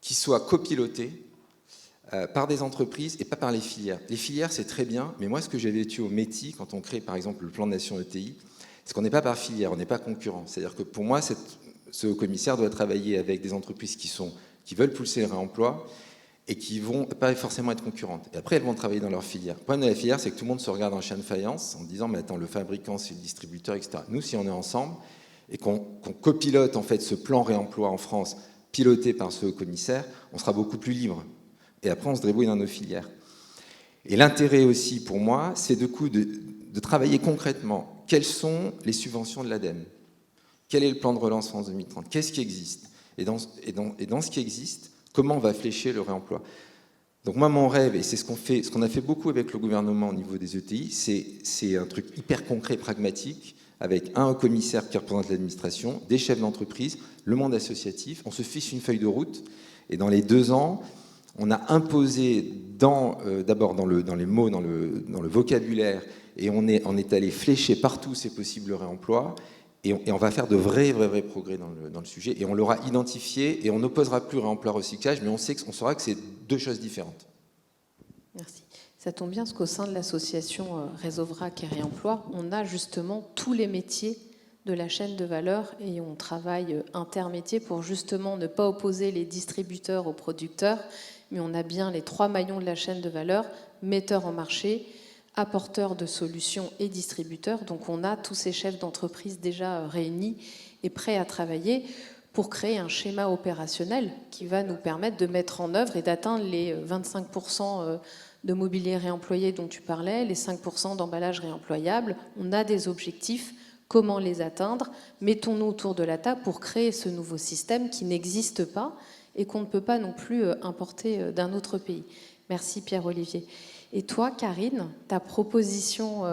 qui soit copiloté par des entreprises et pas par les filières. Les filières, c'est très bien, mais moi, ce que j'ai vécu au METI, quand on crée, par exemple, le plan de nation ETI, c'est qu'on n'est pas par filière, on n'est pas concurrent. C'est-à-dire que pour moi, ce haut commissaire doit travailler avec des entreprises qui veulent pousser le réemploi et qui ne vont pas forcément être concurrentes. Et après, elles vont travailler dans leur filière. Le problème de la filière, c'est que tout le monde se regarde en chien de faïence en disant « mais attends, le fabricant, c'est le distributeur, etc. » Nous, si on est ensemble et qu'on copilote en fait ce plan réemploi en France, piloté par ce haut commissaire, on sera beaucoup plus libre. Et après, on se débrouille dans nos filières. Et l'intérêt aussi, pour moi, c'est de travailler concrètement. Quelles sont les subventions de l'ADEME ? Quel est le plan de relance France 2030 ? Qu'est-ce qui existe ? Et dans ce qui existe, comment on va flécher le réemploi ? Donc moi, mon rêve, et c'est ce qu'on a fait beaucoup avec le gouvernement au niveau des ETI, c'est un truc hyper concret, pragmatique, avec un haut commissaire qui représente l'administration, des chefs d'entreprise, le monde associatif. On se fiche une feuille de route, et dans les 2 ans, on a imposé d'abord dans les mots, dans le vocabulaire, et on est allé flécher partout c'est possible le réemploi, et on va faire de vrais progrès dans le sujet, et on l'aura identifié, et on n'opposera plus réemploi-recyclage, mais on saura que c'est 2 choses différentes. Merci. Ça tombe bien, parce qu'au sein de l'association Réseau Vrac et Réemploi, on a justement tous les métiers de la chaîne de valeur, et on travaille intermétier pour justement ne pas opposer les distributeurs aux producteurs, mais on a bien les 3 maillons de la chaîne de valeur, metteurs en marché, apporteurs de solutions et distributeurs. Donc on a tous ces chefs d'entreprise déjà réunis et prêts à travailler pour créer un schéma opérationnel qui va nous permettre de mettre en œuvre et d'atteindre les 25% de mobilier réemployé dont tu parlais, les 5% d'emballage réemployable. On a des objectifs, comment les atteindre? Mettons-nous autour de la table pour créer ce nouveau système qui n'existe pas et qu'on ne peut pas non plus importer d'un autre pays. Merci Pierre-Olivier. Et toi, Karine, ta proposition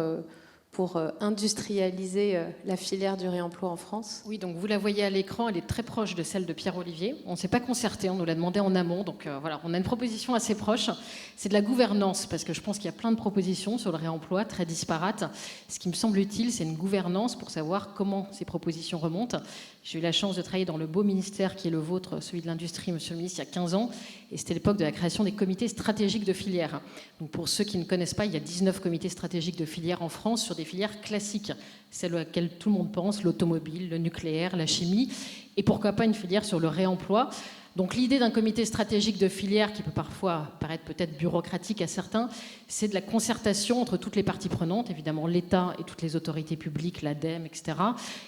pour industrialiser la filière du réemploi en France? Oui, donc vous la voyez à l'écran, elle est très proche de celle de Pierre-Olivier. On ne s'est pas concerté, on nous l'a demandé en amont, donc voilà, on a une proposition assez proche. C'est de la gouvernance, parce que je pense qu'il y a plein de propositions sur le réemploi, très disparates. Ce qui me semble utile, c'est une gouvernance pour savoir comment ces propositions remontent. J'ai eu la chance de travailler dans le beau ministère qui est le vôtre, celui de l'Industrie, monsieur le ministre, il y a 15 ans, et c'était l'époque de la création des comités stratégiques de filière. Donc pour ceux qui ne connaissent pas, il y a 19 comités stratégiques de filière en France sur des filières classiques, celles auxquelles tout le monde pense, l'automobile, le nucléaire, la chimie, et pourquoi pas une filière sur le réemploi. Donc l'idée d'un comité stratégique de filière, qui peut parfois paraître peut-être bureaucratique à certains, c'est de la concertation entre toutes les parties prenantes, évidemment l'État et toutes les autorités publiques, l'ADEME, etc.,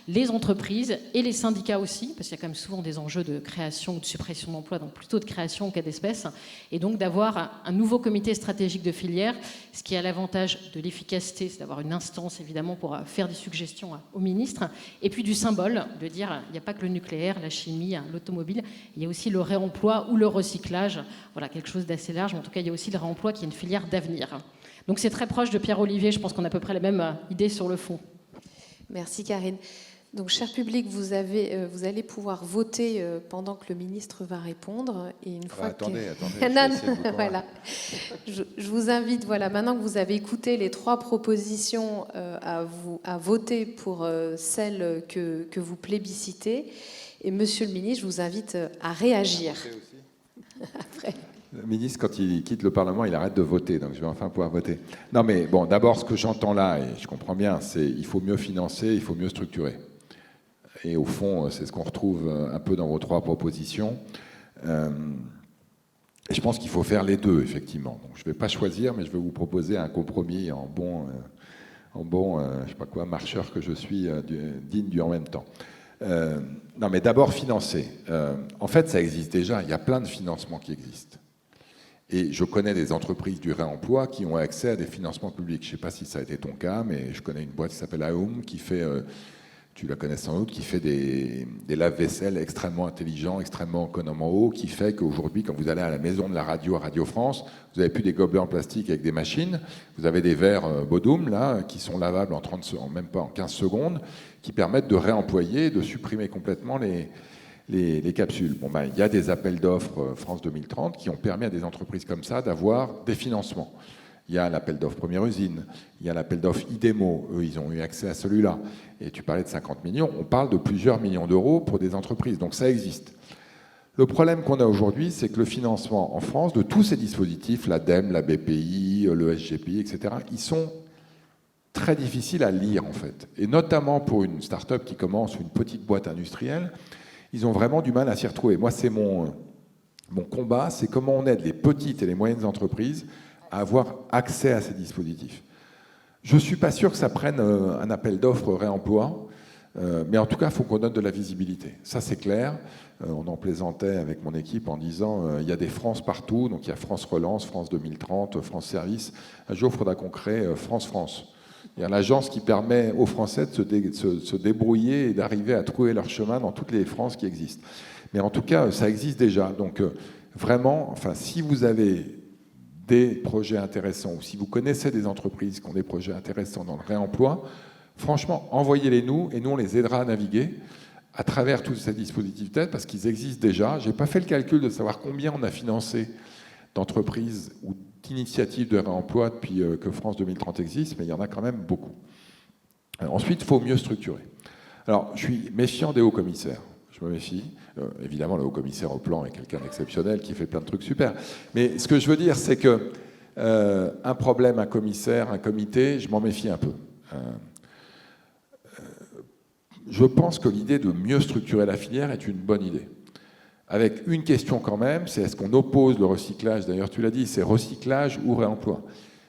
les entreprises et les syndicats aussi, parce qu'il y a quand même souvent des enjeux de création ou de suppression d'emplois, donc plutôt de création qu'à d'espèces, et donc d'avoir un nouveau comité stratégique de filière, ce qui a l'avantage de l'efficacité, c'est d'avoir une instance évidemment pour faire des suggestions au ministre, et puis du symbole, de dire il n'y a pas que le nucléaire, la chimie, l'automobile, il y a aussi le réemploi ou le recyclage, voilà, quelque chose d'assez large, mais en tout cas il y a aussi le réemploi qui est une filière d'avenir. Donc c'est très proche de Pierre-Olivier, je pense qu'on a à peu près la même idée sur le fond. Merci Karine. Donc cher public, vous allez pouvoir voter pendant que le ministre va répondre. Et une fois attendez, voilà. Je vous invite, voilà, maintenant que vous avez écouté les 3 propositions, à voter pour celle que vous plébiscitez. Et monsieur le ministre, je vous invite à réagir. Après. Le ministre, quand il quitte le Parlement, il arrête de voter, donc je vais enfin pouvoir voter. Non mais bon, d'abord, ce que j'entends là, et je comprends bien, c'est il faut mieux financer, il faut mieux structurer. Et au fond, c'est ce qu'on retrouve un peu dans vos 3 propositions. Et je pense qu'il faut faire les deux, effectivement. Donc je ne vais pas choisir, mais je vais vous proposer un compromis en bon je sais pas quoi, marcheur que je suis, digne du en même temps. Non, mais d'abord financer. En fait, ça existe déjà. Il y a plein de financements qui existent. Et je connais des entreprises du réemploi qui ont accès à des financements publics. Je ne sais pas si ça a été ton cas, mais je connais une boîte qui s'appelle Aum qui fait, tu la connais sans doute, qui fait des lave-vaisselle extrêmement intelligents, extrêmement économes en eau, qui fait qu'aujourd'hui, quand vous allez à la maison de la radio à Radio France, vous n'avez plus des gobelets en plastique avec des machines. Vous avez des verres Bodum, là, qui sont lavables même pas en 15 secondes, qui permettent de réemployer, de supprimer complètement les capsules. Bon, ben, il y a des appels d'offres France 2030 qui ont permis à des entreprises comme ça d'avoir des financements. Il y a l'appel d'offres Première Usine, il y a l'appel d'offres IDEMO, eux ils ont eu accès à celui-là. Et tu parlais de 50 millions, on parle de plusieurs millions d'euros pour des entreprises, donc ça existe. Le problème qu'on a aujourd'hui, c'est que le financement en France de tous ces dispositifs, l'ADEME, la BPI, le SGPI, etc., ils sont très difficiles à lire en fait. Et notamment pour une start-up qui commence, une petite boîte industrielle, ils ont vraiment du mal à s'y retrouver. Moi, c'est mon combat, c'est comment on aide les petites et les moyennes entreprises à avoir accès à ces dispositifs. Je ne suis pas sûr que ça prenne un appel d'offres réemploi, mais en tout cas, il faut qu'on donne de la visibilité. Ça, c'est clair. On en plaisantait avec mon équipe en disant il y a des France partout, donc il y a France Relance, France 2030, France Service. Un jour, il faudra qu'on crée France. Il y a l'agence qui permet aux Français de se débrouiller et d'arriver à trouver leur chemin dans toutes les Frances qui existent. Mais en tout cas, ça existe déjà. Donc vraiment, enfin, si vous avez des projets intéressants ou si vous connaissez des entreprises qui ont des projets intéressants dans le réemploi, franchement, envoyez-les nous et nous, on les aidera à naviguer à travers tous ces dispositifs d'aide parce qu'ils existent déjà. Je n'ai pas fait le calcul de savoir combien on a financé d'entreprises ou d'initiatives de réemploi depuis que France 2030 existe, mais il y en a quand même beaucoup. Ensuite, il faut mieux structurer. Alors, je suis méfiant des hauts commissaires. Je me méfie. Évidemment, le haut-commissaire au plan est quelqu'un d'exceptionnel qui fait plein de trucs super. Mais ce que je veux dire, c'est que un problème, un commissaire, un comité, je m'en méfie un peu. Je pense que l'idée de mieux structurer la filière est une bonne idée. Avec une question quand même, c'est est-ce qu'on oppose le recyclage? D'ailleurs, tu l'as dit, c'est recyclage ou réemploi.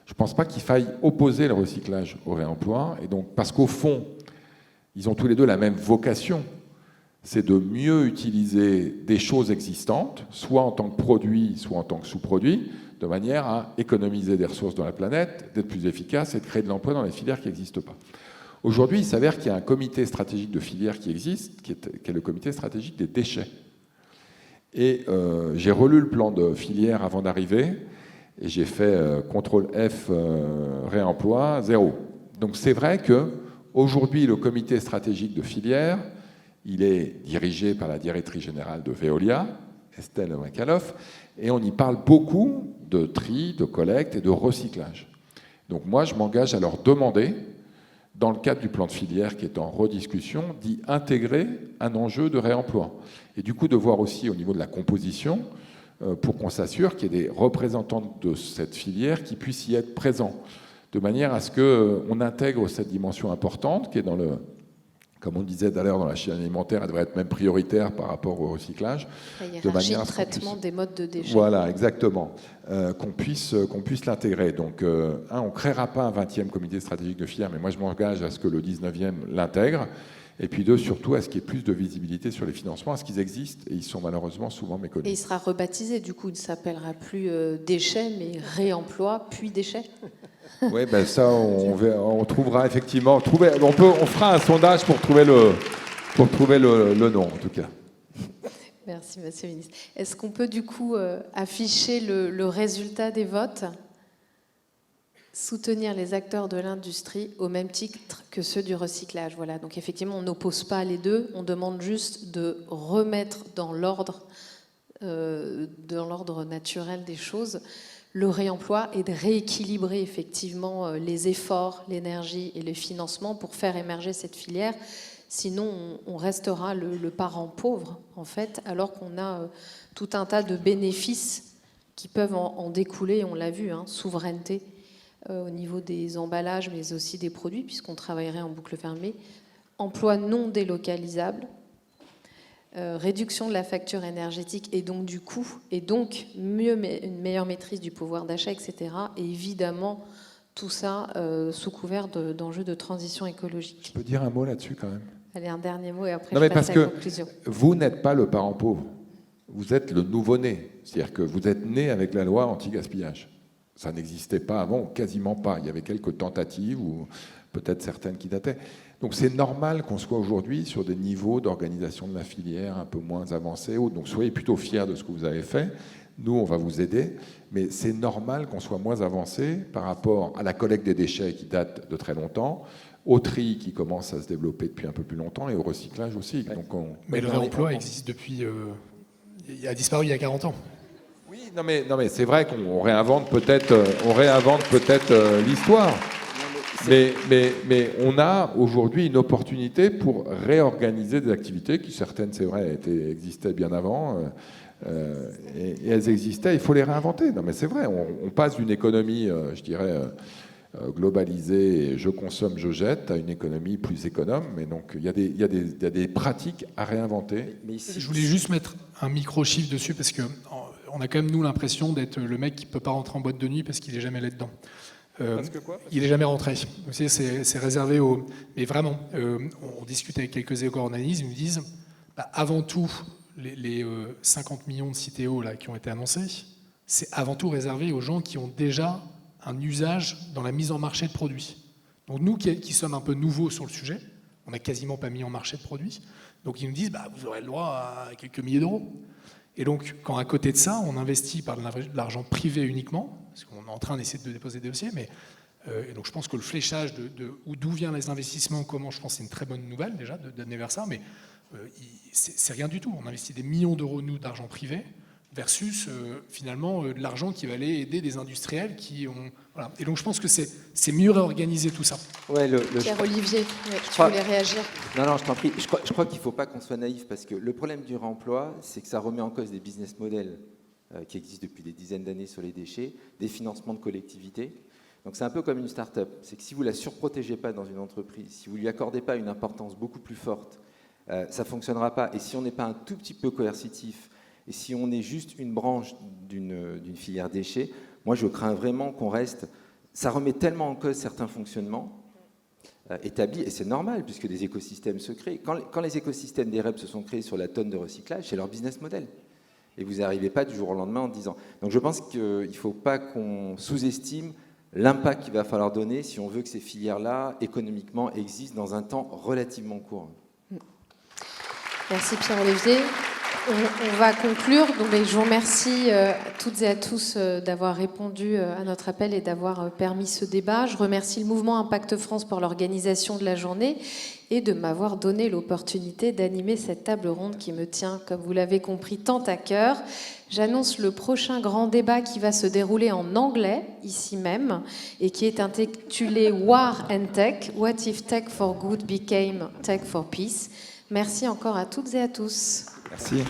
Je ne pense pas qu'il faille opposer le recyclage au réemploi. Et donc, parce qu'au fond, ils ont tous les deux la même vocation. c'est de mieux utiliser des choses existantes, soit en tant que produit, soit en tant que sous-produit, de manière à économiser des ressources dans la planète, d'être plus efficace et de créer de l'emploi dans les filières qui n'existent pas. Aujourd'hui, il s'avère qu'il y a un comité stratégique de filière qui existe, qui est le comité stratégique des déchets. Et j'ai relu le plan de filière avant d'arriver, et j'ai fait contrôle F, réemploi, 0. Donc c'est vrai qu'aujourd'hui, le comité stratégique de filière, il est dirigé par la directrice générale de Veolia, Estelle Winkaloff, et on y parle beaucoup de tri, de collecte et de recyclage. Donc moi, je m'engage à leur demander, dans le cadre du plan de filière qui est en rediscussion, d'y intégrer un enjeu de réemploi. Et du coup, de voir aussi au niveau de la composition, pour qu'on s'assure qu'il y ait des représentants de cette filière qui puissent y être présents, de manière à ce qu'on intègre cette dimension importante qui est dans le... Comme on disait d'ailleurs dans la chaîne alimentaire, elle devrait être même prioritaire par rapport au recyclage. De manière à traitement des modes de déchets. Voilà, exactement. Qu'on puisse l'intégrer. Donc, on ne créera pas un 20e comité stratégique de filière, mais moi je m'engage à ce que le 19e l'intègre. Et puis deux, surtout à ce qu'il y ait plus de visibilité sur les financements, à ce qu'ils existent, et ils sont malheureusement souvent méconnus. Et il sera rebaptisé, du coup, il ne s'appellera plus déchets, mais réemploi, puis déchets. Oui, ben ça, on trouvera effectivement. On fera un sondage pour trouver le nom, en tout cas. Merci, monsieur le ministre. Est-ce qu'on peut, du coup, afficher le résultat des votes ? Soutenir les acteurs de l'industrie au même titre que ceux du recyclage. Voilà. Donc, effectivement, on n'oppose pas les deux. On demande juste de remettre dans l'ordre naturel des choses le réemploi et de rééquilibrer effectivement les efforts, l'énergie et le financement pour faire émerger cette filière. Sinon, on restera le parent pauvre, en fait, alors qu'on a tout un tas de bénéfices qui peuvent en découler, on l'a vu, souveraineté au niveau des emballages, mais aussi des produits, puisqu'on travaillerait en boucle fermée, emploi non délocalisable, réduction de la facture énergétique et donc du coût, et donc une meilleure maîtrise du pouvoir d'achat, etc. Et évidemment, tout ça sous couvert d'enjeux de transition écologique. Je peux dire un mot là-dessus quand même ? Allez, un dernier mot et après non, je mais passe parce à la que conclusion. Vous n'êtes pas le parent pauvre, vous êtes le nouveau-né. C'est-à-dire que vous êtes né avec la loi anti-gaspillage. Ça n'existait pas avant, quasiment pas. Il y avait quelques tentatives, ou peut-être certaines qui dataient. Donc c'est normal qu'on soit aujourd'hui sur des niveaux d'organisation de la filière un peu moins avancés. Donc soyez plutôt fiers de ce que vous avez fait. Nous, on va vous aider. Mais c'est normal qu'on soit moins avancé par rapport à la collecte des déchets qui date de très longtemps, au tri qui commence à se développer depuis un peu plus longtemps et au recyclage aussi. Ouais. Donc mais le réemploi existe depuis... il a disparu il y a 40 ans. Oui, non mais c'est vrai qu'on réinvente peut-être l'histoire. Mais on a aujourd'hui une opportunité pour réorganiser des activités qui, certaines, c'est vrai, existaient bien avant, et elles existaient, il faut les réinventer. Non mais c'est vrai, on passe d'une économie, je dirais, globalisée, je consomme, je jette, à une économie plus économe, mais donc il y a des pratiques à réinventer. Mais je voulais juste mettre un micro-chiffre dessus, parce qu'on a quand même, nous, l'impression d'être le mec qui ne peut pas rentrer en boîte de nuit parce qu'il n'est jamais allé dedans. Parce que quoi ? Il n'est jamais rentré. Vous savez, c'est réservé aux... Mais vraiment, on discute avec quelques éco-organismes, ils nous disent, avant tout, les 50 millions de CITEO là, qui ont été annoncés, c'est avant tout réservé aux gens qui ont déjà un usage dans la mise en marché de produits. Donc nous qui sommes un peu nouveaux sur le sujet, on n'a quasiment pas mis en marché de produits, donc ils nous disent, vous aurez le droit à quelques milliers d'euros. Et donc, quand à côté de ça, on investit par de l'argent privé uniquement, parce qu'on est en train d'essayer de déposer des dossiers, mais donc je pense que le fléchage d'où viennent les investissements, comment, je pense que c'est une très bonne nouvelle déjà d'amener vers ça, mais c'est rien du tout. On investit des millions d'euros, nous, d'argent privé, versus finalement de l'argent qui va aller aider des industriels qui ont... Voilà. Et donc je pense que c'est mieux réorganiser tout ça. Ouais, Pierre-Olivier, tu voulais réagir ? Non, je t'en prie. Je crois qu'il ne faut pas qu'on soit naïf, parce que le problème du réemploi, c'est que ça remet en cause des business models qui existent depuis des dizaines d'années sur les déchets, des financements de collectivités. Donc c'est un peu comme une start-up. C'est que si vous ne la surprotégez pas dans une entreprise, si vous ne lui accordez pas une importance beaucoup plus forte, ça ne fonctionnera pas. Et si on n'est pas un tout petit peu coercitif, et si on est juste une branche d'une filière déchets, moi je crains vraiment qu'on reste... Ça remet tellement en cause certains fonctionnements établi, et c'est normal puisque des écosystèmes se créent. Quand les écosystèmes des REP se sont créés sur la tonne de recyclage, c'est leur business model. Et vous n'arrivez pas du jour au lendemain en 10 ans. Donc je pense qu'il ne faut pas qu'on sous-estime l'impact qu'il va falloir donner si on veut que ces filières-là, économiquement, existent dans un temps relativement court. Merci Pierre-Olivier. On va conclure. Donc, je vous remercie toutes et à tous d'avoir répondu à notre appel et d'avoir permis ce débat. Je remercie le mouvement Impact France pour l'organisation de la journée et de m'avoir donné l'opportunité d'animer cette table ronde qui me tient, comme vous l'avez compris, tant à cœur. J'annonce le prochain grand débat qui va se dérouler en anglais, ici même, et qui est intitulé War and Tech, What if Tech for Good became Tech for Peace. Merci encore à toutes et à tous. Merci.